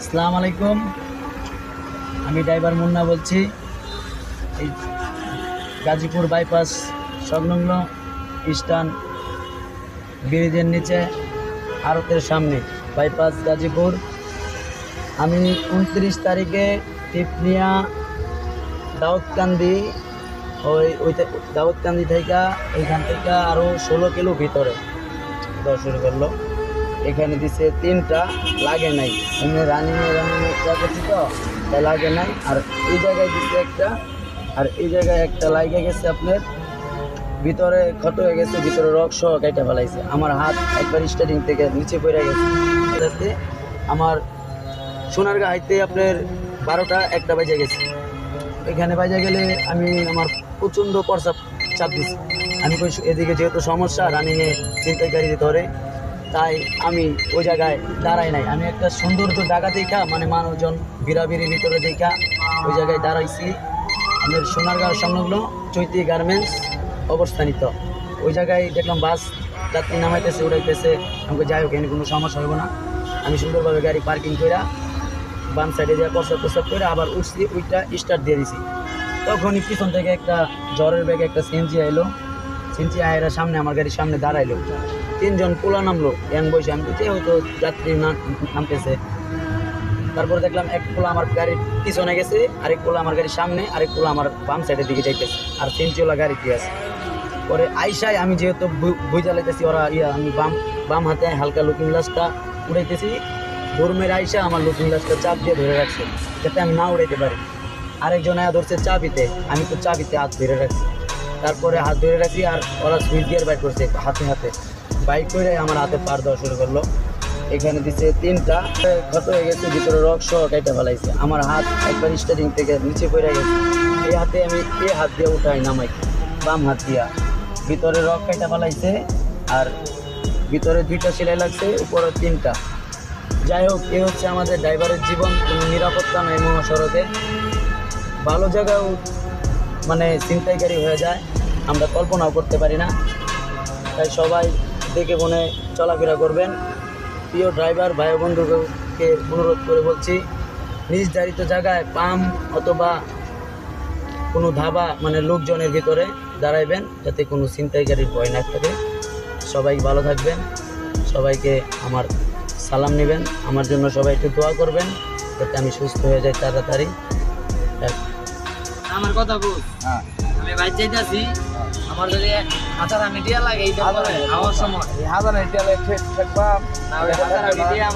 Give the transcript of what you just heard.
আসসালামু আলাইকুম, আমি ড্রাইভার মুন্না বলছি। এই গাজীপুর বাইপাস সংলগ্ন ইস্টার্ন ব্রিজের নিচে আড়তের সামনে বাইপাস গাজীপুর। আমি 29 তারিখে টিপনিয়া দাউদকান্দি দাউদকান্দি থেকে এইখান থেকে আরও 16 কিলো ভিতরে দেওয়া শুরু করলো। এখানে দিছে 3টা, লাগে নাই, এমনি রানিং করছি তো তাই লাগে নাই। আর এই জায়গায় দিচ্ছে একটা, আর এই জায়গায় একটা লাগে গেছে আপনার ভিতরে ক্ষত হয়ে গেছে, ভিতরে রক সহ কেটে ফেলাইছে। আমার হাত একবার স্টার্টিং থেকে নিচে পড়ে গেছে। আমার সোনারগাঁ হাইতে আপনার 12টা 1টা বাজে গেছে। এখানে বাজে গেলে আমার প্রচণ্ড প্রস্রাব চাপ দিচ্ছি। আমি কই এদিকে যেহেতু সমস্যা রানিংয়ে ছিনতাইকারী ধরে, তাই আমি ওই জায়গায় দাঁড়াই নাই। আমি একটা সৌন্দর্য জায়গা দেখা, মানে মানুষজন বিড়াবিড়ির ভিতরে দেখা ওই জায়গায় দাঁড়াইছি। আমাদের সোনারগাঁও সংলগ্ন চৈতি গার্মেন্টস অবস্থানিত। ওই জায়গায় দেখলাম বাস যাত্রী নামাইতেছে, উড়াইতেছে। আমাকে যাই হোক, এনে কোনো সমস্যা হইব না। আমি সুন্দরভাবে গাড়ি পার্কিং করে বাম সাইডে যা প্রস্রাব করে আবার উঠছি, ওইটা স্টার্ট দিয়ে দিছি। তখনই পিছন থেকে একটা জ্বরের ব্যাগে একটা সিএনজি আইলো। সিএনজি আয়েরা সামনে আমার গাড়ির সামনে দাঁড়াইলো। 3জন পোলা নামলো ইয়াং বয়সে। আমি বলছি হয়তো যাত্রী নামতেছে। তারপরে দেখলাম এক পোলা আমার গাড়ির পিছনে গেছে, আরেক পোলা আমার গাড়ির সামনে, আরেক পোলা আমার বাম সাইডের দিকে যাইতেছে, আর সিএনজিওয়ালা গাড়ি দিয়ে আছে। পরে আইসায় আমি যেহেতু বই জ্বালাইতেছি, ওরা আমি বাম হাতে হালকা লুকিং গ্লাসটা উড়াইতেছি। ধর্মের আইসা আমার লুকিং গ্লাসটা চাপ দিয়ে ধরে রাখছে যাতে আমি না উড়াইতে পারি। আরেকজন আয়া ধরছে চাবিতে, আমি তো চাবিতে হাত ধরে রাখছি। তারপরে হাত ধরে রাখি, আর ওরা সুইচ গিয়ার বাইক করছে হাতে বাইক করে আমার হাতে পার দেওয়া শুরু করলো। এখানে দিচ্ছে 3টা, ক্ষত হয়ে গেছে, ভিতরে রক সহ কেটে ফেলাইছে। আমার হাত একবার স্টার্টিং থেকে নিচে পড়ে গেছে। এই হাতে আমি এই হাত দিয়ে উঠাই নামাই, বাম হাত দিয়া। ভিতরে রক কেটে ফেলাইছে, আর ভিতরে 2টা সেলাই লাগছে, উপরে 3টা। যাই হোক, এ হচ্ছে আমাদের ড্রাইভারের জীবন। কোনো নিরাপত্তা নয় মহাসড়কে। ভালো জায়গাও মানে ছিনতাইকারী হয়ে যায়, আমরা কল্পনাও করতে পারি না। তাই সবাই দেখে মনে চলাফেরা করবেন। প্রিয় ড্রাইভার ভাই বন্ধুকে অনুরোধ করে বলছি, নির্ধারিত জায়গায় পাম্প অথবা কোনো ধাবা মানে লোকজনের ভিতরে দাঁড়াইবেন, যাতে কোনো ছিনতাইকারীর ভয় না থাকে। সবাই ভালো থাকবেন, সবাইকে আমার সালাম নেবেন। আমার জন্য সবাই একটু দোয়া করবেন যাতে আমি সুস্থ হয়ে যাই তাড়াতাড়ি। আমার কথা বল। আমি বাইক যাইতেছি, আমার যদি 1000 মিডিয়া লাগে এইটা আমার সময় 1000 মিডিয়া লাগে থাকবা না, 1000 মিডিয়া